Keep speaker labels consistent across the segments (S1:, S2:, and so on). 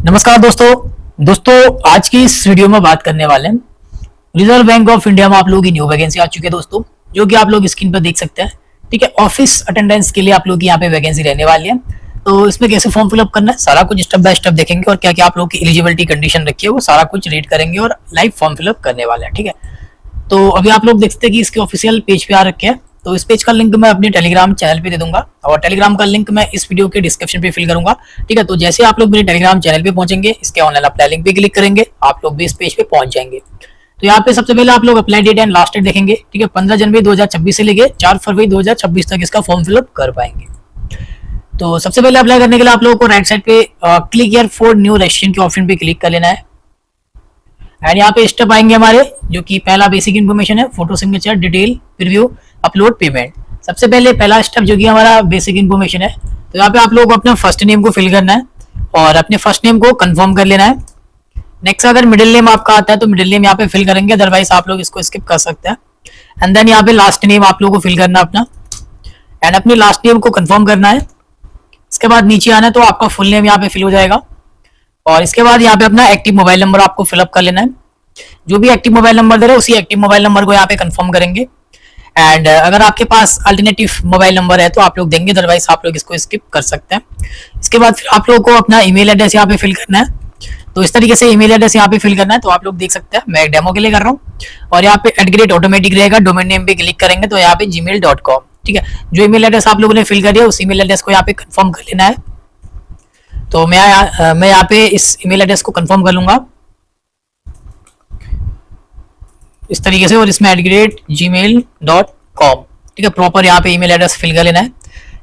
S1: नमस्कार दोस्तों आज की इस वीडियो में बात करने वाले हैं रिजर्व बैंक ऑफ इंडिया में आप लोगों की न्यू वैकेंसी आ चुकी है दोस्तों, जो कि आप लोग स्क्रीन पर देख सकते हैं। ठीक है, ऑफिस अटेंडेंस के लिए आप लोग की यहाँ पे वैकेंसी रहने वाली है। तो इसमें कैसे फॉर्म फिलअप करना है सारा कुछ स्टेप बाय स्टेप देखेंगे, और क्या क्या आप लोग की एलिजिबिलिटी कंडीशन रखी है वो सारा कुछ रीड करेंगे और लाइव फॉर्म फिलअप करने वाले हैं। ठीक है, तो अभी आप लोग देख सकते हैं कि इसके ऑफिशियल पेज पे आ रखे हैं। तो इस पेज का लिंक मैं अपने टेलीग्राम चैनल पे दे दूंगा, और टेलीग्राम का लिंक मैं इस वीडियो के डिस्क्रिप्शन पे फिल करूंगा। ठीक है, तो जैसे आप लोग मेरे टेलीग्राम चैनल पे पहुंचेंगे, इसके ऑनलाइन अप्लाई लिंक पे क्लिक करेंगे, आप लोग भी इस पेज पे पहुंच जाएंगे। तो यहाँ पे सबसे पहले आप लोग apply date and last date देखेंगे। ठीक है, 15 जनवरी 2026 से लेके 4 फरवरी 2026 तक इसका फॉर्म फिलअप कर पाएंगे। तो सबसे पहले अप्लाई करने के लिए आप लोगों को राइट साइड पे click here for new registration के ऑप्शन पे क्लिक कर लेना है। एंड यहाँ पे स्टेप आएंगे हमारे, जो कि पहला बेसिक इन्फॉर्मेशन है, photo signature detail preview upload payment. सबसे पहले पहला स्टेप जो कि हमारा बेसिक इन्फॉर्मेशन है, तो यहाँ पे आप लोग को अपना फर्स्ट नेम को फिल करना है और अपने फर्स्ट नेम को कंफर्म कर लेना है। नेक्स्ट अगर मिडिल नेम आपका आता है तो मिडिल नेम यहाँ पे फिल करेंगे, अदरवाइज आप लोग इसको स्किप कर सकते हैं। एंड देन यहाँ पे लास्ट नेम आप लोग को फिल करना है अपना, एंड अपनी लास्ट नेम को कंफर्म करना है। इसके बाद नीचे आना है तो आपका फुल नेम यहाँ पे फिल हो जाएगा, और इसके बाद यहाँ पे अपना एक्टिव मोबाइल नंबर आपको फिलअप कर लेना है। जो भी एक्टिव मोबाइल नंबर दे रहे हैं उसी एक्टिव मोबाइल नंबर को यहाँ पे कंफर्म करेंगे। एंड अगर आपके पास अल्टरनेटिव मोबाइल नंबर है तो आप लोग देंगे, अदरवाइज आप लोग इसको स्किप कर सकते हैं। इसके बाद फिर आप लोगों को अपना ईमेल एड्रेस यहाँ पे फिल करना है। तो इस तरीके से ईमेल एड्रेस यहाँ पे फिल करना है। तो आप लोग देख सकते हैं, मैं एक डेमो के लिए कर रहा हूँ, और यहाँ पे @ ऑटोमेटिक रहेगा। डोमेन नेम पे क्लिक करेंगे तो यहाँ पे gmail.com। ठीक है, जो ईमेल एड्रेस आप लोगों ने फिल करी है उस ईमेल एड्रेस को यहाँ पे कंफर्म कर लेना है। तो मैं यहाँ पे इस ईमेल एड्रेस को कंफर्म कर लूंगा इस तरीके से, और इसमें @gmail.com। ठीक है, प्रॉपर यहाँ पे ईमेल एड्रेस फिल कर लेना है।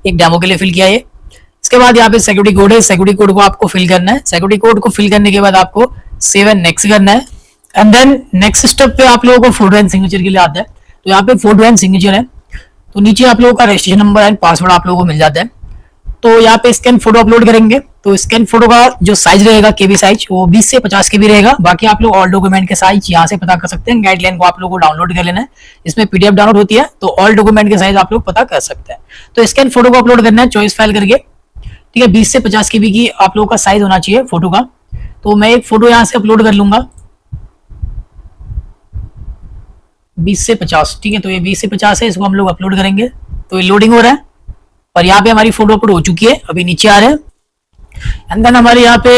S1: एक डेमो के लिए फिल किया ये। इसके बाद यहाँ पे सिक्योरिटी कोड है, सिक्योरिटी कोड को आपको फिल करना है। सिक्योरिटी कोड को फिल करने के बाद आपको सेव एंड नेक्स्ट करना है। एंड देन नेक्स्ट स्टेप पे आप लोगों को फोटो एंड सिग्नेचर के लिए आता है। तो यहाँ पे फोटो एंड सिग्नेचर है, तो नीचे आप लोगों का रजिस्ट्रेशन नंबर एंड पासवर्ड आप लोगों को मिल जाता है। तो यहाँ पे स्कैन फोटो अपलोड करेंगे। तो स्कैन फोटो का जो साइज रहेगा केबी साइज, वो 20 से 50 केबी रहेगा। बाकी आप लोग ऑल डॉक्यूमेंट के साइज यहाँ से पता कर सकते हैं। गाइडलाइन को आप लोगों को डाउनलोड कर लेना है, इसमें पीडीएफ डाउनलोड होती है, तो ऑल डॉक्यूमेंट के साइज आप लोग पता कर सकते हैं। तो स्कैन फोटो को अपलोड करना है चॉइस फाइल करके। ठीक है, 20 से 50 केबी की आप लोगों का साइज होना चाहिए फोटो का। तो मैं एक फोटो यहाँ से अपलोड कर लूंगा 20 से 50। ठीक है, तो ये 20 से 50 है, इसको हम लोग अपलोड करेंगे। तो ये लोडिंग हो रहा है, और यहाँ पे हमारी फोटो अपलोड हो चुकी है, अभी नीचे आ रहे हैं। एंड देन हमारे यहाँ पे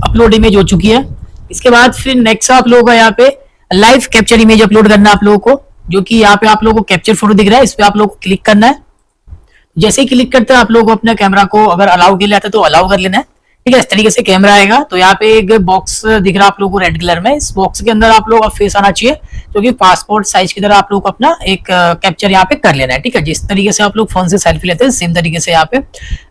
S1: अपलोड इमेज हो चुकी है। इसके बाद फिर नेक्स्ट आप लोगों का यहाँ पे लाइव कैप्चर इमेज अपलोड करना है आप लोगों को, जो कि यहाँ पे आप लोगों को कैप्चर फोटो दिख रहा है, इस पे आप लोगों को क्लिक करना है। जैसे ही क्लिक करते हैं आप लोगों को अपने कैमरा को अगर अलाउ के लिए आता है तो अलाउ कर लेना है। ठीक है, इस तरीके से कैमरा आएगा। तो यहाँ पे एक बॉक्स दिख रहा है आप लोगों को रेड कलर में, इस बॉक्स के अंदर आप लोगों का फेस आना चाहिए, जो कि पासपोर्ट साइज की तरह आप लोगों को अपना एक कैप्चर यहाँ पे कर लेना है। ठीक है, जिस तरीके से आप लोग फोन से सेल्फी लेते हैं सेम तरीके से यहाँ पे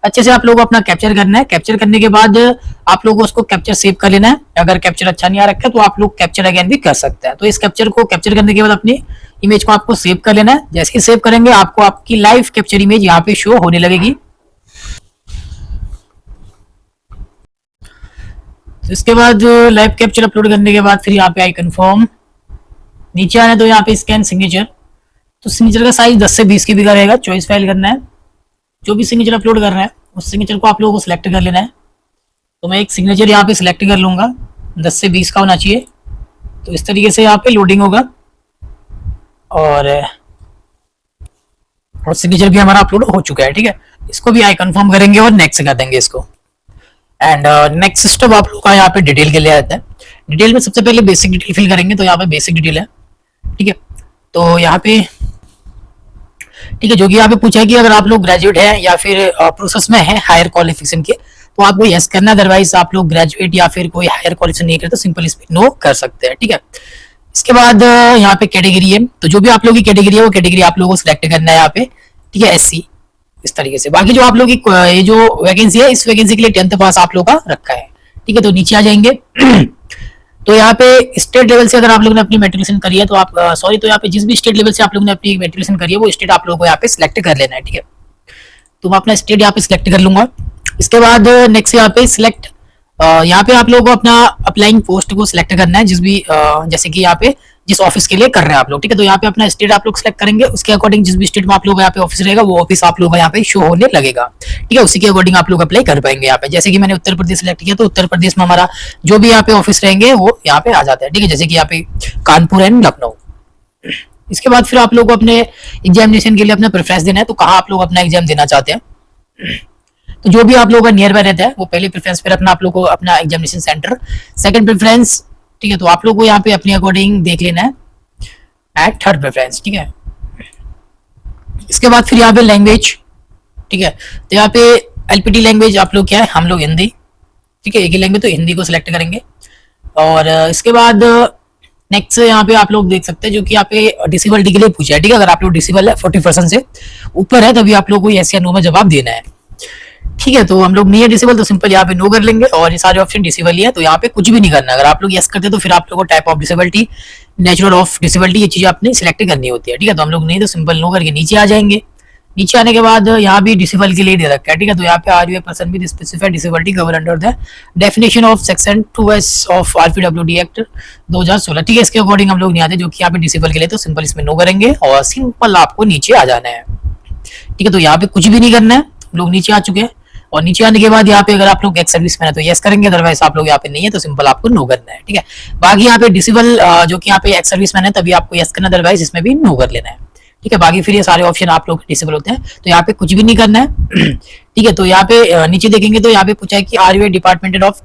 S1: अच्छे से आप लोगों को अपना कैप्चर करना है। कैप्चर करने के बाद आप लोगों को उसको कैप्चर सेव कर लेना है। अगर कैप्चर अच्छा नहीं आ रखा है तो आप लोग कैप्चर अगेन भी कर सकते हैं। तो इस कैप्चर को कैप्चर करने के बाद अपनी इमेज को आपको सेव कर लेना है। जैसे ही सेव करेंगे आपको आपकी लाइव कैप्चर इमेज यहाँ पे शो होने लगेगी। तो इसके बाद लाइव कैप्चर अपलोड करने के बाद फिर यहाँ पे आई कंफर्म, नीचे आने तो यहाँ पे स्कैन सिग्नेचर। तो सिग्नेचर का साइज 10 से 20 केबी का रहेगा। चॉइस फाइल करना है, जो भी सिग्नेचर अपलोड कर रहे हैं उस सिग्नेचर को आप लोगों को सिलेक्ट कर लेना है। तो मैं एक सिग्नेचर यहाँ पे सिलेक्ट कर लूंगा, 10 से 20 का होना चाहिए। तो इस तरीके से यहाँ पे लोडिंग होगा, और सिग्नेचर भी हमारा अपलोड हो चुका है। ठीक है, इसको भी आई कंफर्म करेंगे और नेक्स्ट कर देंगे इसको। एंड नेक्स्ट स्टेप आप लोग का यहाँ पे डिटेल के लिए आता है। डिटेल में सबसे पहले बेसिक डिटेल फिल करेंगे। तो यहाँ पे बेसिक डिटेल है। ठीक है, तो यहाँ पे ठीक है, जो कि यहाँ पे पूछा है कि अगर आप लोग ग्रेजुएट हैं या फिर प्रोसेस में है हायर क्वालिफिकेशन के, तो आपको यस करना है। अदरवाइज आप लोग ग्रेजुएट या फिर कोई हायर क्वालिफिकेशन नहीं करते तो सिंपल इस पे नो कर सकते हैं। ठीक है, इसके बाद यहाँ पे कैटेगरी है। तो जो भी आप लोग की कैटेगरी है वो कैटेगरी आप लोगों को सिलेक्ट करना है यहाँ पे। ठीक है, SC इस तरीके से। बाकी जो आप लोग की ये जो वैकेंसी है, इस वैकेंसी के लिए 10th पास आप लोगों का रखा है। ठीक है, तो नीचे आ जाएंगे तो यहाँ पे स्टेट लेवल से अगर आप लोगों ने अपनी मेट्रिकुलेशन करी है तो आप तो यहाँ पे जिस भी स्टेट लेवल से आप लोगों ने अपनी मेट्रिकुलेशन करी है वो स्टेट आप लोगों को यहाँ पे सिलेक्ट कर लेना है। ठीक है, तो मैं अपना स्टेट यहाँ पे सिलेक्ट कर लूंगा। इसके बाद नेक्स्ट यहाँ पे सिलेक्ट, यहाँ पे आप लोगों को अपना अप्लाइंग पोस्ट को सिलेक्ट करना है, जिस भी जैसे कि यहाँ पे जिस ऑफिस के लिए कर रहे हैं आप लोग, ठीक है। तो यहाँ पे अपना स्टेट आप लोग सेलेक्ट करेंगे, उसके अकॉर्डिंग जिस भी स्टेट में आप लोग यहाँ पे ऑफिस रहेगा वो ऑफिस आप लोग यहाँ पे शो होने लगेगा, ठीक है। उसी के अकॉर्डिंग आप लोग अप्लाई कर पाएंगे यहाँ पे। जैसे कि मैंने उत्तर प्रदेश सेलेक्ट किया तो उत्तर प्रदेश में हमारा जो भी यहाँ पे ऑफिस रहेंगे वो यहाँ पे आ जाता है, ठीक है। जैसे कि यहाँ पे कानपुर एंड लखनऊ। इसके बाद फिर आप लोग को अपने एग्जामिनेशन के लिए अपना प्रेफरेंस देना है, तो कहाँ आप लोग अपना एग्जाम देना चाहते हैं। तो जो भी आप लोगों का नियर बाय रहता है वो पहले प्रेफरेंस फिर अपना आप लोग को अपना एग्जामिनेशन सेंटर, सेकंड प्रेफरेंस, ठीक है। तो आप लोग को यहाँ पे अपने अकॉर्डिंग देख लेना है एट थर्ड प्रेफरेंस, ठीक है। इसके बाद फिर यहाँ पे लैंग्वेज, ठीक है। तो यहाँ पे एलपीटी लैंग्वेज आप लोग क्या है, हम लोग हिंदी, ठीक है। एक ही लैंग्वेज तो हिंदी को सिलेक्ट करेंगे। और इसके बाद नेक्स्ट यहाँ पे आप लोग देख सकते हैं जो कि यहाँ पे डिसेबिलिटी के लिए पूछा है, ठीक है। अगर आप लोग डिसेबल है 40% से ऊपर है तभी आप लोग को यस या नो में जवाब देना है, ठीक है। तो हम लोग नहीं है डिसेबल तो सिंपल यहाँ पे नो कर लेंगे, और ये सारे ऑप्शन डिसेबल ही है तो यहाँ पे कुछ भी नहीं करना। अगर आप लोग यस करते हैं तो फिर आप लोग को type of disability, nature of disability, ये चीज आपने सिलेक्ट करनी होती है, ठीक है। तो हम लोग नहीं तो सिंपल नो करके नीचे आ जाएंगे। नीचे आने के बाद यहाँ भी डिसेबल के लिए दे रखा है, ठीक है। तो यहाँ पे are you a person with specified disability cover under the definition of section 2S of RPWD act 2016, ठीक है। इसके अकॉर्डिंग हम लोग नहीं आते जो कि यहाँ पे डिसेबल के लिए, तो सिंपल इसमें नो करेंगे और सिंपल आपको नीचे आ जाना है, ठीक है। तो यहाँ पे कुछ भी नहीं करना है, हम लोग नीचे आ चुके हैं। और नीचे आने के बाद यहाँ पे अगर आप लोग एक्स सर्विस मैन है तो यस करेंगे, अदरवाइज आप लोग यहाँ पे नहीं है तो सिंपल आपको नो करना है, ठीक है। बाकी यहाँ पे डिसेबल जो कि यहाँ पे एक्स सर्विस मैन है तभी आपको यस करना, अदरवाइज इसमें भी नो कर लेना है, ठीक है। बाकी फिर ये सारे ऑप्शन आप लोग डिसेबल होते हैं तो यहाँ पे कुछ भी नहीं करना है, ठीक है। तो यहाँ पे नीचे देखेंगे तो यहाँ पे पूछा है कि are you a department of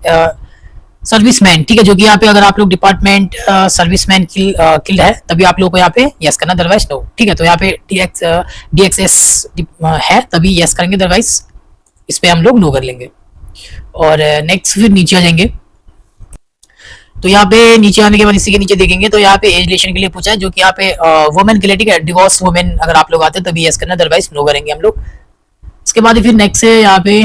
S1: serviceman, ठीक है। जो कि यहाँ पे अगर आप लोग डिपार्टमेंट सर्विसमैन किल्ड है तभी आप लोग को यहाँ पे यस करना, अदरवाइज नो, ठीक है। तो यहाँ पे DXS है तभी यस करेंगे, अदरवाइज इस पे हम लोग नो कर लेंगे। और नेक्स्ट फिर नीचे आ जाएंगे तो यहाँ पे नीचे आने के बाद इसी के नीचे देखेंगे तो यहाँ पे एज रिलेशन के लिए पूछा है जो कि यहाँ पे वुमेन के लिए, ठीक है। डिवोर्स वुमेन अगर आप लोग आते हैं तभी यस करना, अदरवाइज नो करेंगे हम लोग। इसके बाद फिर नेक्स्ट है यहाँ पे,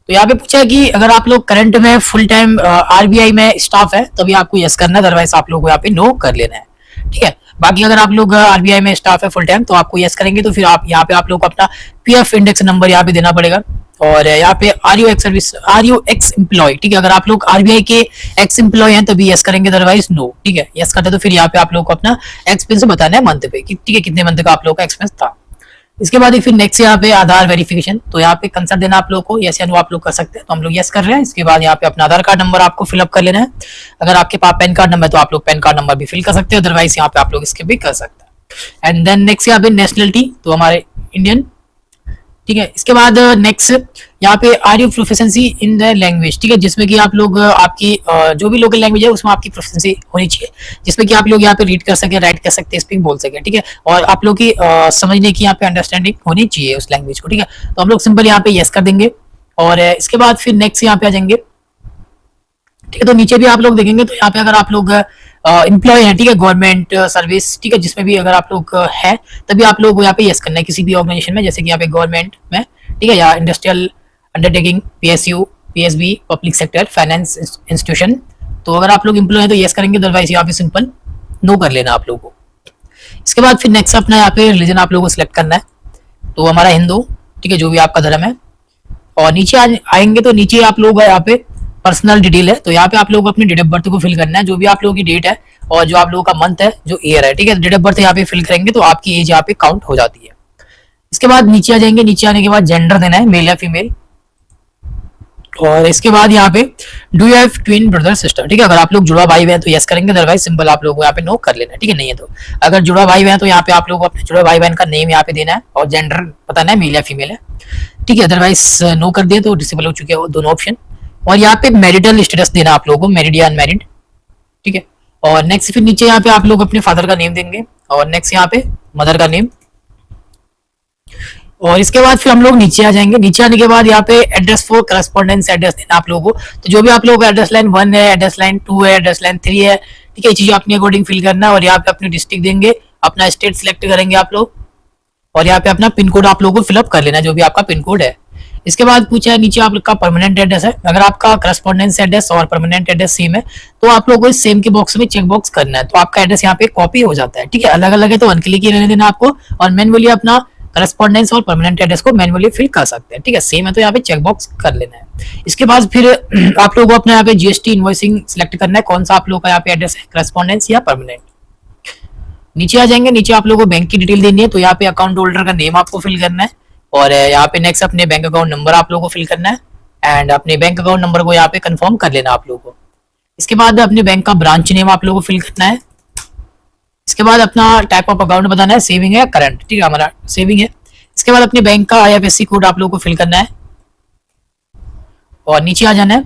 S1: तो यहाँ पे पूछा है कि अगर आप लोग करंट में फुल टाइम आरबीआई में स्टाफ है तभी आपको यस करना, अदरवाइज आप लोग को यहाँ पे नो कर लेना है, ठीक है। बाकी अगर आप लोग आरबीआई में स्टाफ है फुल टाइम तो आपको यस करेंगे, तो फिर आप यहाँ पे आप लोग को अपना पीएफ इंडेक्स नंबर यहाँ पे देना पड़ेगा। और यहाँ पे आर यू एक्स एम्प्लॉय, ठीक है। अगर आप लोग आरबीआई के एक्स एम्प्लॉय हैं तभी यस करेंगे, अदरवाइज नो, ठीक है। यस करते तो फिर यहाँ पे आप लोग को अपना एक्सपेंस बताना है मंथ पे, ठीक है, कितने मंथ का आप लोग का एक्सपेंस था। इसके बाद फिर नेक्स्ट यहाँ पे आधार वेरिफिकेशन, तो यहाँ पे कंसर्ट देना आप लोग को, यस या नो आप लोग कर सकते हैं, तो हम लोग यस कर रहे हैं। इसके बाद यहाँ पे अपना आधार कार्ड नंबर आपको फिलअप कर लेना है। अगर आपके पास पैन कार्ड नंबर है तो आप लोग पैन कार्ड नंबर भी फिल कर सकते हैं, अदरवाइज यहाँ पे आप लोग इसके भी कर सकते हैं। एंड देन नेक्स्ट यहाँ पे नेशनलिटी, तो हमारे इंडियन, ठीक है। इसके बाद नेक्स्ट यहाँ पे are you proficiency in the language, ठीक है, जिसमें कि आप लोग आपकी जो भी लोकल लैंग्वेज है उसमें आपकी प्रोफिशिएंसी होनी चाहिए, जिसमें कि आप लोग यहाँ पे रीड कर सके, राइट कर सकते, स्पीक बोल सके, ठीक है। और आप लोग की समझने की यहाँ पे अंडरस्टैंडिंग होनी चाहिए उस लैंग्वेज को, ठीक है। तो हम लोग सिंपल यहाँ पे यस कर देंगे। और इसके बाद फिर नेक्स्ट यहाँ पे आ जाएंगे, ठीक है। तो नीचे भी आप लोग देखेंगे तो यहाँ पे अगर आप लोग एम्प्लॉय है, ठीक है, गवर्नमेंट सर्विस, ठीक है, जिसमें भी अगर आप लोग है तभी आप लोग यहाँ पे यस करना है किसी भी ऑर्गेनाइजेशन में, जैसे कि यहाँ पे गवर्नमेंट में, ठीक है, या industrial undertaking, PSU, PSB, public sector, finance institution. तो अगर आप लोग एम्प्लॉय है तो यस करेंगे, अदरवाइज यहाँ पे सिंपल नो कर लेना आप लोग को। इसके बाद फिर नेक्स्ट अपना यहाँ पे रिलीजन आप लोगों को सिलेक्ट करना है, तो हमारा हिंदू, ठीक है, जो भी आपका धर्म है। और नीचे आएंगे तो नीचे आप लोग यहाँ पे पर्सनल डिटेल है, तो यहाँ पे आप लोग अपनी डेट ऑफ बर्थ को फिल करना है, जो भी आप लोगों की डेट है और जो आप लोगों का मंथ है, जो ईयर है, ठीक है। डेट ऑफ बर्थ यहाँ पे फिल करेंगे तो आपकी एज यहाँ पे काउंट हो जाती है। इसके बाद नीचे आ जाएंगे, नीचे आने के बाद जेंडर देना है, मेल या फीमेल। और इसके बाद यहाँ पे do you have twin brother sister, ठीक है। अगर आप लोग जुड़वा भाई बहन तो यस करेंगे, अदरवाइज सिंपल आप लोग को यहाँ पे नो कर लेना है, ठीक है। नहीं है तो अगर जुड़वा भाई बहन तो यहाँ पे आप लोग को अपने जुड़वा भाई बहन का नेम यहाँ पे देना है और जेंडर बताना है, मेल या फीमेल है, ठीक है। अदरवाइज नो कर दिए तो डिसेबल हो चुके हैं दोनों ऑप्शन। और यहाँ पे मैरिटल स्टेटस देना आप लोगों को, मैरिड या अनमैरिड, ठीक है। और नेक्स्ट फिर नीचे यहाँ पे आप लोग अपने फादर का नेम देंगे और नेक्स्ट यहाँ पे मदर का नेम। और इसके बाद फिर हम लोग नीचे आ जाएंगे। नीचे आने के बाद यहाँ पे एड्रेस फॉर करस्पॉन्डेंस एड्रेस देना आप लोगों को, तो जो भी आप लोगों को एड्रेस लाइन 1 है, एड्रेस लाइन 2 है, एड्रेस लाइन 3 है, ठीक है, ये चीज अपने अकॉर्डिंग फिल करना है। और यहाँ पे अपनी डिस्ट्रिक्ट देंगे, अपना स्टेट सिलेक्ट करेंगे आप लोग, और यहाँ पे अपना पिन कोड आप लोगों को फिलअप कर लेना, जो भी आपका पिन कोड है। इसके बाद पूछा है नीचे आप लोग का परमानेंट एड्रेस है, अगर आपका करस्पॉन्डेंस एड्रेस और परमानेंट एड्रेस सेम है तो आप लोगों को इस सेम के बॉक्स में चेक बॉक्स करना है, तो आपका एड्रेस यहाँ पे कॉपी हो जाता है, ठीक है। अलग अलग है तो 1 क्लिक ही रहने देना आपको, और मैनुअली अपना करस्पॉन्डेंस और परमानेंट एड्रेस को मैन्युअली फिल कर सकते हैं। ठीक है, सेम है तो यहाँ पे चेक बॉक्स कर लेना है। इसके बाद फिर आप लोगों को अपने यहाँ पे जीएसटी इनवॉइसिंग सिलेक्ट करना है, कौन सा आप लोग का यहाँ पे एड्रेस है, करस्पॉन्डेंस या परमानेंट। नीचे आ जाएंगे, नीचे आप लोगों को बैंक की डिटेल देनी है, तो यहाँ पे अकाउंट होल्डर का नेम आपको फिल करना है और यहाँ पे नेक्स्ट अपने बैंक अकाउंट नंबर आप लोगों को फिल करना है एंड अपने बैंक अकाउंट नंबर को यहाँ पे कंफर्म कर लेना आप लोगों को। इसके बाद अपने बैंक का ब्रांच नेम आप लोगों को फिल करना है। इसके बाद अपना टाइप ऑफ अकाउंट बताना है, सेविंग है करंट। ठीक है, हमारा सेविंग है। इसके बाद अपने बैंक का आईएफएससी कोड आप लोगों को फिल करना है और नीचे आ जाना है।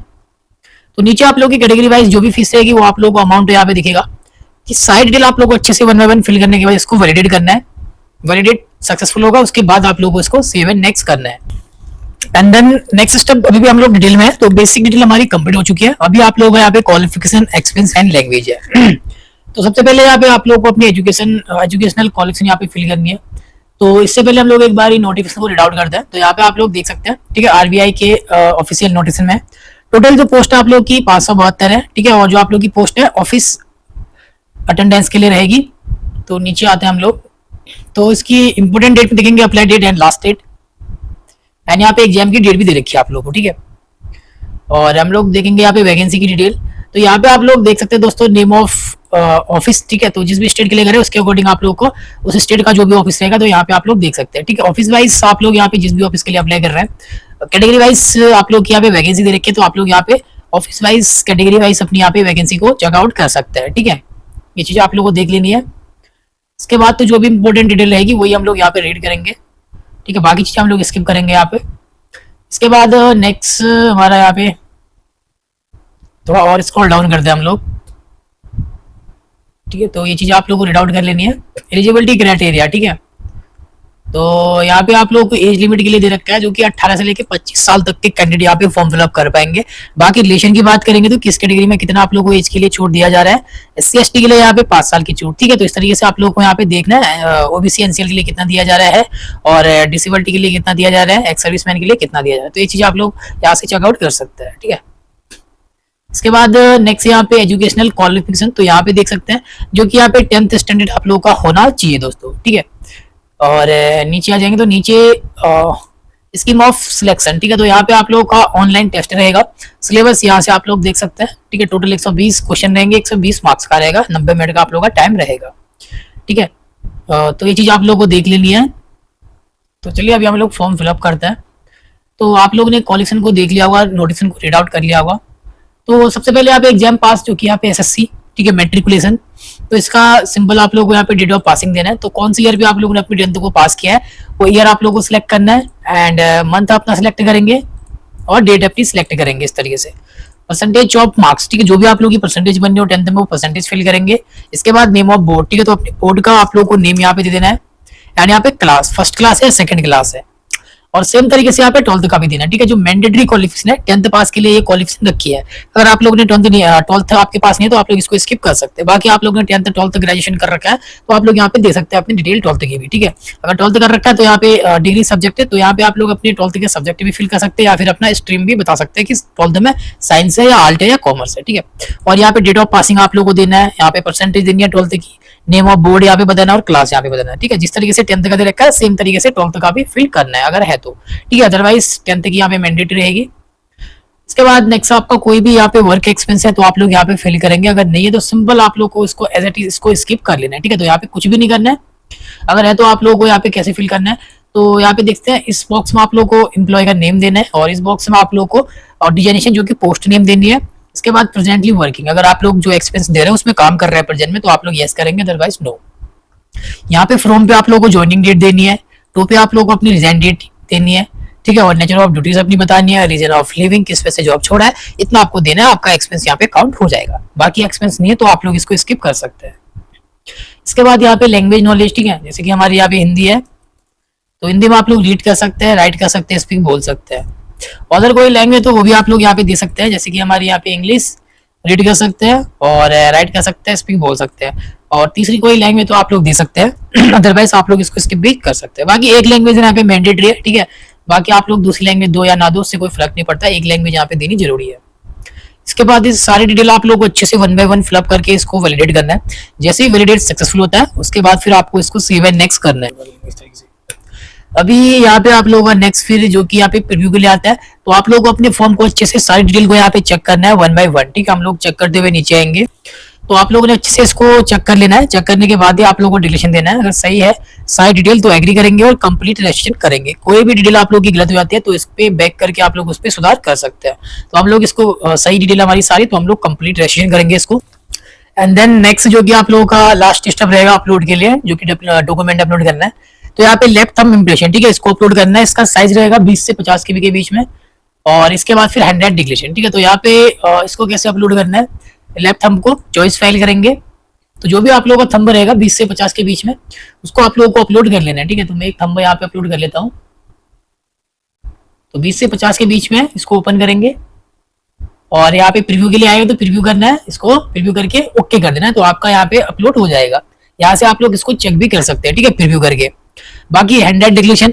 S1: तो नीचे आप लोगों की कैटेगरी वाइज जो भी फीस रहेगी वो आप लोगों को अमाउंट यहाँ पे दिखेगा। कि सारी डिटेल आप लोगों को अच्छे से 1 बाय 1 फिल करने के बाद इसको वैलिडेट करना है। वैलिडेट सक्सेसफुल होगा, उसके बाद आप लोगों को इसको सेव एंड नेक्स्ट करना है। एंड देन नेक्स्ट स्टेप, अभी भी हम लोग डिटेल में है, तो बेसिक डिटेल हमारी कंप्लीट हो चुकी है। अभी आप लोगों को यहाँ पे क्वालिफिकेशन, एक्सपीरियंस एंड लैंग्वेज है। तो सबसे पहले यहाँ पे आप लोगों को अपनी एजुकेशनल क्वालिफिकेशन यहाँ पे फिल करनी है। तो इससे पहले हम लोग एक बार नोटिफिकेशन को रीड आउट करते हैं। तो यहाँ पे आप लोग देख सकते हैं, ठीक है, आरबीआई के ऑफिशियल नोटिफिकेशन में टोटल जो पोस्ट आप लोग की 572 है। ठीक है, और जो आप लोग की पोस्ट है ऑफिस अटेंडेंस के लिए रहेगी। तो नीचे आते हैं हम लोग, तो इसकी इंपोर्टेंट डेट में देखेंगे apply date and last date and यहाँ पे एग्जाम की डेट भी दे रखी है आप लोगों को। ठीक है, और हम लोग देखेंगे यहाँ पे वैकेंसी की डिटेल। तो यहाँ पे आप लोग देख सकते हैं दोस्तों, नेम ऑफ ऑफिस। ठीक है, तो जिस भी स्टेट के लिए करें उसके अकॉर्डिंग आप लोग को उस स्टेट का जो भी ऑफिस रहेगा तो यहाँ पे आप लोग देख सकते हैं। ठीक है, ऑफिस वाइज आप लोग यहाँ पे जिस भी ऑफिस के लिए अप्लाई कर रहे हैं, कैटेगरी वाइज आप लोग यहाँ पे वैकेंसी दे रखी है, तो आप लोग यहाँ पे ऑफिस वाइज, कैटेगरी वाइज अपनी यहाँ पे वैकेंसी को चेकआउट कर सकते हैं। ठीक है, ये चीजें आप लोग को देख लेनी है। इसके बाद तो जो भी इंपॉर्टेंट डिटेल रहेगी वही हम लोग यहाँ पे रीड करेंगे। ठीक है, बाकी चीजें हम लोग स्किप करेंगे यहाँ पे। इसके बाद नेक्स्ट हमारा यहाँ पे थोड़ा और स्क्रॉल डाउन करते हैं हम लोग। ठीक है, तो ये चीज आप लोग को रीड आउट कर लेनी है। एलिजिबिलिटी क्राइटेरिया, ठीक है, तो यहाँ पे आप लोग को एज लिमिट के लिए दे रखा है जो कि 18 से लेकर 25 साल तक के कैंडिडेट यहाँ पे फॉर्म फिलअप कर पाएंगे। बाकी रिलेशन की बात करेंगे तो किस कैटेगरी में कितना आप लोगों को एज के लिए छूट दिया जा रहा है। एससी एसटी के लिए यहाँ पे 5 साल की छूट। ठीक है, तो इस तरीके से आप लोग को यहाँ पे देखना है ओबीसी एनसीएल के लिए कितना दिया जा रहा है और डिसेबिलिटी के लिए कितना दिया जा रहा है, एक्स सर्विसमैन के लिए कितना दिया जा रहा है। तो ये चीज आप लोग यहाँ से चेकआउट कर सकते हैं। ठीक है, इसके बाद नेक्स्ट यहाँ पे एजुकेशनल क्वालिफिकेशन, तो यहाँ पे देख सकते हैं जो कि यहाँ पे 10th स्टैंडर्ड आप लोगों का होना चाहिए दोस्तों। ठीक है, और नीचे आ जाएंगे तो नीचे स्कीम ऑफ सिलेक्शन। ठीक है, तो यहाँ पे आप लोगों का ऑनलाइन टेस्ट रहेगा। सिलेबस यहाँ से आप लोग देख सकते हैं। ठीक है, टोटल 120 क्वेश्चन रहेंगे, 120 मार्क्स का रहेगा, 90 मिनट का आप लोगों का टाइम रहेगा। ठीक है, तो ये चीज आप लोग को देख लेनी है। तो चलिए अभी हम लोग फॉर्म फिलअप करते हैं। तो आप लोग ने क्वालिफिकेशन को देख लिया होगा, नोटिफिकेशन को रीड आउट कर लिया होगा। तो सबसे पहले यहाँ पे एग्जाम पास जो कि यहाँ पे एसएससी, ठीक है, मैट्रिकुलेशन, तो इसका सिंपल आप लोगों को यहाँ पे डेट ऑफ पासिंग देना है। तो कौन सी ईयर पे आप लोगों ने अपनी 10th को पास किया है वो ईयर आप लोगों को सिलेक्ट करना है एंड मंथ अपना सिलेक्ट करेंगे और डेट अपनी सिलेक्ट करेंगे इस तरीके से। परसेंटेज ऑफ मार्क्स, ठीक है, जो भी आप लोगों की परसेंटेज बनी हो 10th में वो परसेंटेज फिल करेंगे। इसके बाद नेम ऑफ बोर्ड, ठीक है, तो अपने बोर्ड का आप लोगों को नेम यहाँ पे दे देना है एंड यहाँ पे क्लास, फर्स्ट क्लास है, सेकंड क्लास है, और सेम तरीके से यहाँ पे 12th का भी देना है। ठीक है, जो मैंडेटरी क्वालिफिकेशन है 10th पास के लिए ये क्वालिफिकेशन रखी है। अगर आप लोगों ने 12th आपके पास नहीं है तो आप लोग इसको स्किप कर सकते हैं। बाकी आप लोगों ने 10th 12th ग्रेजुएशन कर रखा है तो आप लोग यहाँ पे दे सकते हैं अपनी डिटेल 12th की भी। ठीक है, अगर 12th कर रखा है तो यहाँ पे डिग्री सब्जेक्ट है, तो यहाँ पे आप लोग अपने 12th के सब्जेक्ट भी फिल कर सकते हैं या फिर अपना स्ट्रीम भी बता सकते हैं कि 12th में साइंस है या आर्ट है या कॉमर्स है। ठीक है, और यहाँ पे डेट ऑफ पासिंग आप लोग को देना है, यहाँ पे परसेंटेज देनी है 12th की, नेम ऑफ बोर्ड यहाँ पे बताना और क्लास यहाँ पे बताना है। ठीक है, जिस तरीके से 10th का दे रखा है सेम तरीके से 12th का भी फिल करना है अगर है तो। ठीक है, अदरवाइज 10th की यहाँ पे मैंडेटरी रहेगी। इसके बाद नेक्स्ट आपका कोई भी यहाँ पे वर्क एक्सपेंस है तो आप लोग यहाँ पे फिल करेंगे, अगर नहीं है तो सिंपल आप लोग को इसको एज इट इज इसको स्किप कर लेना है। ठीक है, तो यहाँ पे कुछ भी नहीं करना है। अगर है तो आप लोगों को यहाँ पे कैसे फिल करना है, तो यहाँ पे देखते हैं इस बॉक्स में आप लोग को एम्प्लॉय का नेम देना है और इस बॉक्स में आप लोग को डिजाइनेशन जो कि पोस्ट नेम देनी है। इसके बाद प्रेजेंटली वर्किंग, अगर आप लोग जो एक्सपेंस दे रहे हैं उसमें काम कर रहे हैं प्रेजेंट में तो आप लोग यस करेंगे, अदरवाइज नो। यहाँ पे फ्रॉम पे आप लोगों को ज्वाइनिंग डेट देनी है, टू पे आप लोगों को अपनी रिजाइन डेट देनी है। ठीक है, और नेचर ऑफ ड्यूटीज अपनी बतानी है, रीजन ऑफ लिविंग, किस वजह से जॉब छोड़ा है, इतना आपको देना है, आपका एक्सपेंस यहाँ पे काउंट हो जाएगा। बाकी एक्सपेंस नहीं है तो आप लोग इसको स्किप कर सकते हैं। इसके बाद यहाँ पे लैंग्वेज नॉलेज, ठीक है, जैसे कि हमारी यहाँ पे हिंदी है तो हिंदी में आप लोग रीड कर सकते हैं, राइट कर सकते हैं, स्पीक बोल सकते हैं। अदर कोई लैंग्वेज तो वो भी आप लोग यहाँ पे दे सकते हैं, जैसे कि हमारे यहाँ पे इंग्लिश रीड कर सकते हैं और राइट कर सकते हैं, स्पीक बोल सकते हैं, और तीसरी कोई लैंग्वेज तो आप लोग दे सकते हैं, अदरवाइज आप लोग इसको स्किप भी कर सकते हैं। बाकी एक लैंग्वेज यहाँ पे मैंडेटरी है। ठीक है, बाकी आप लोग दूसरी लैंग्वेज दो या ना दो उससे कोई फर्क नहीं पड़ता, एक लैंग्वेज यहाँ पे देनी जरूरी है। इसके बाद इस सारी डिटेल आप लोग को अच्छे से 1 बाय 1 फिलअप करके इसको वैलिडेट करना है। जैसे ही वैलिडेट सक्सेसफुल होता है उसके बाद फिर आपको इसको सेव एंड नेक्स्ट करना है। अभी यहाँ पे आप लोगों का नेक्स्ट फिर जो कि यहाँ पे प्रीव्यू के लिए आता है, तो आप लोगों को अपने फॉर्म को अच्छे से सारी डिटेल को यहाँ पे चेक करना है वन बाय वन। ठीक है, हम लोग चेक करते हुए नीचे आएंगे। तो आप लोगों ने अच्छे से इसको चेक कर लेना है। चेक करने के बाद ही आप लोगों को डिक्लेरेशन देना है। अगर सही है सारी डिटेल तो एग्री करेंगे और कंप्लीट रजिस्ट्रेशन करेंगे। कोई भी डिटेल आप लोगों की गलत हो जाती है तो इस पे बैक करके आप लोग उस पर सुधार कर सकते हैं। तो हम लोग इसको सही डिटेल हमारी सारी, तो हम लोग कंप्लीट रजिस्ट्रेशन करेंगे इसको। एंड देन नेक्स्ट जो कि आप लोगों का लास्ट स्टेप रहेगा अपलोड के लिए, जो कि डॉक्यूमेंट अपलोड करना है। तो यहाँ पे लेफ्ट थंब इम्प्रेशन, ठीक है, इसको अपलोड करना है। इसका साइज रहेगा 20 से 50 केबी के बीच में। और इसके बाद फिर 100 डिक्लेरेशन। ठीक है, तो यहाँ पे इसको कैसे अपलोड करना है, लेफ्ट थंब को चॉइस फाइल करेंगे। तो जो भी आप लोगों का थंब रहेगा 20 से 50 के बीच में, उसको आप लोगों को अपलोड कर लेना है। ठीक है, तो मैं एक थंब यहाँ पे अपलोड कर लेता हूँ। तो 20 से 50 के बीच में इसको ओपन करेंगे और यहाँ पे प्रीव्यू के लिए आएगा तो प्रीव्यू करना है, इसको प्रीव्यू करके ओके कर देना है, तो आपका यहाँ पे अपलोड हो जाएगा। यहाँ से आप लोग इसको चेक भी कर सकते हैं। ठीक है, प्रीव्यू करके। बाकी हैंडेड डिक्लेरेशन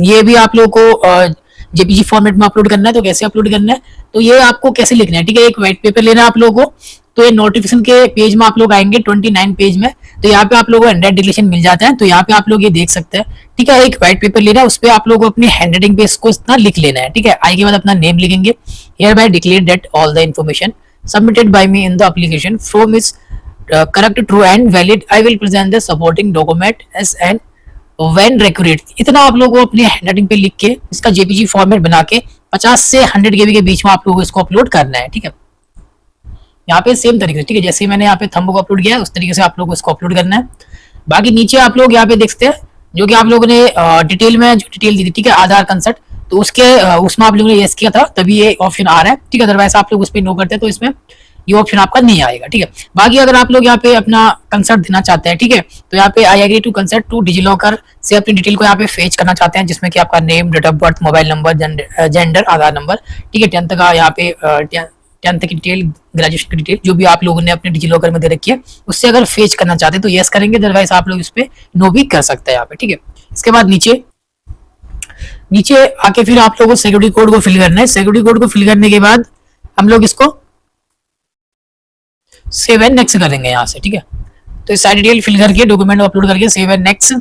S1: ये भी आप लोगों को जेपीजी फॉर्मेट में अपलोड करना है। तो कैसे अपलोड करना है, तो ये आपको कैसे लिखना है, ठीक है, एक व्हाइट पेपर लेना है आप लोगों को। तो ये नोटिफिकेशन के पेज में आप लोग आएंगे 29 पेज में, तो यहाँ पे आप लोगों को हैंडेड डिक्लेरेशन मिल जाता है। तो यहाँ पे आप लोग ये देख सकते हैं। ठीक है, एक व्हाइट पेपर लेना है, उस पर आप लोगों को अपनी हैंड राइटिंग पे इसको इतना लिख लेना है। ठीक है, आई के बाद अपना नेम लिखेंगे। Hereby declare that all the information submitted by me in the application from is correct, true and valid. I will present the supporting document as and when required. इतना आप लोगों को अपनी हैंड राइटिंग पे लिख के इसका JPG format बना के 50 से 100 केबी के बीच में आप लोगों को इसको अपलोड करना है। ठीक है, यहाँ पे सेम तरीके से, ठीक है, जैसे मैंने यहाँ पे थंब को अपलोड किया है उस तरीके से आप लोगों को इसको अपलोड करना है। बाकी नीचे आप लोग यहाँ पे देखते हैं जो कि आप लोगों ने डिटेल में जो डिटेल दी थी, ठीक है, आधार कंसर्ट, तो उसके उसमें आप लोगों ने यस किया था तभी ये ऑप्शन आ रहा है। ठीक है, अदरवाइज आप लोग उस पर नो करते हैं तो इसमें ये ऑप्शन आपका नहीं आएगा। ठीक है, बाकी अगर आप लोग यहाँ पे अपना कंसर्ट देना चाहते हैं, ठीक है, तो यहाँ पे I agree to consent to DigiLocker से अपनी डिटेल को यहाँ पे फेच करना चाहते हैं, जिसमें कि आपका name, date of birth, mobile number, gender, Aadhaar number, ठीक है, 10th का यहाँ पे 10th की डिटेल, ग्रेजुएशन की डिटेल जो भी आप लोगों ने अपने डिजिलॉकर में दे रखी है, उससे अगर फेच करना चाहते हैं तो यस करेंगे, अदरवाइज आप लोग इस पे नो भी कर सकते हैं यहाँ पे। ठीक है, इसके बाद नीचे नीचे आके फिर आप लोगों को सिक्योरिटी कोड को फिल करना है। सिक्योरिटी कोड को फिल करने के बाद हम लोग इसको सेव एंड नेक्स्ट करेंगे यहाँ से। ठीक है, तो सारी डिटेल फिल करके डॉक्यूमेंट अपलोड करके save and next,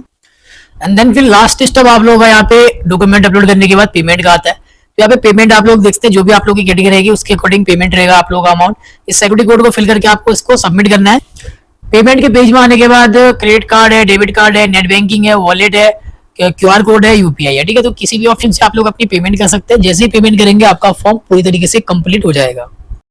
S1: and then फिर लास्ट स्टेप आप लोग यहाँ पे डॉक्यूमेंट अपलोड करने के बाद पेमेंट का आता है। तो यहाँ पे पेमेंट आप लोग देखते हैं, जो भी आप लोग की कैटेगरी रहेगी उसके अकॉर्डिंग पेमेंट रहेगा आप लोगों का अमाउंट। इस सिक्योरिटी कोड को फिल करके आपको इसको सबमिट करना है। पेमेंट के पेज में आने के बाद क्रेडिट कार्ड है, डेबिट कार्ड है, नेट बैंकिंग है, वॉलेट है, क्यूआर कोड है, यूपीआई है। ठीक है, तो किसी भी ऑप्शन से आप लोग अपनी पेमेंट कर सकते हैं। जैसे ही पेमेंट करेंगे आपका फॉर्म पूरी तरीके से कंप्लीट हो जाएगा।